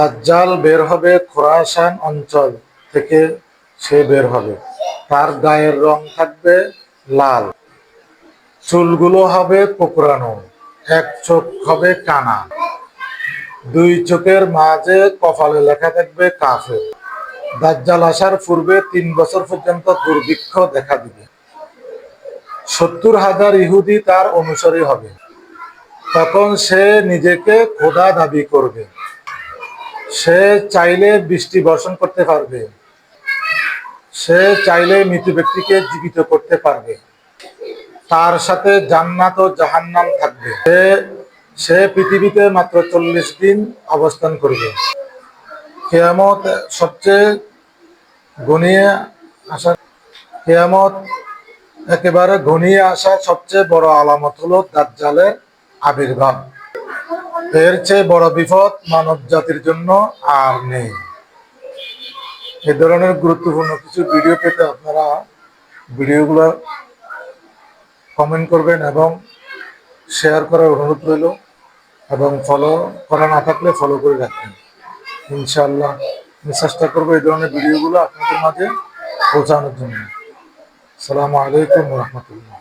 দাজ্জাল বের হবে খোরাসান অঞ্চল থেকে। সে বের হবে, তার গায়ের রং থাকবে লাল, চুলগুলো হবে কোঁকড়ানো, এক চোখ হবে কানা, দুই চোখের মাঝে কপালে লেখা থাকবে কাফের। দাজ্জাল আসার পূর্বে 3 বছর পর্যন্ত দুর্ভিক্ষ দেখা দিবে। 70,000 ইহুদি তার অনুসারী হবে। তখন সে নিজেকে খোদা দাবি করবে। সে চাইলে বৃষ্টি বর্ষণ করতে পারবে, সে চাইলে মৃত ব্যক্তিকে জীবিত করতে পারবে। তার সাথে জান্নাত ও জাহান্নাম থাকবে। সে পৃথিবীতে মাত্র 40 দিন অবস্থান করবে। কিয়ামত সবচেয়ে ঘনিয়ে আসা কিয়ামত একেবারে ঘনিয়ে আসা সবচেয়ে বড় আলামত হলো দাজ্জালের আবির্ভাব। এর চেয়ে বড় বিপদ মানব জাতির জন্য আর নেই। এই ধরনের গুরুত্বপূর্ণ কিছু ভিডিও পেতে আপনারা ভিডিওগুলো কমেন্ট করবেন এবং শেয়ার করার অনুরোধ রইল, এবং ফলো করা না থাকলে ফলো করে রাখবেন। ইনশাআল্লাহ আমি চেষ্টা করবো এই ধরনের ভিডিওগুলো আপনাদের মাঝে পৌঁছানোর জন্য। আসসালামু আলাইকুম ওয়া রাহমাতুল্লাহ।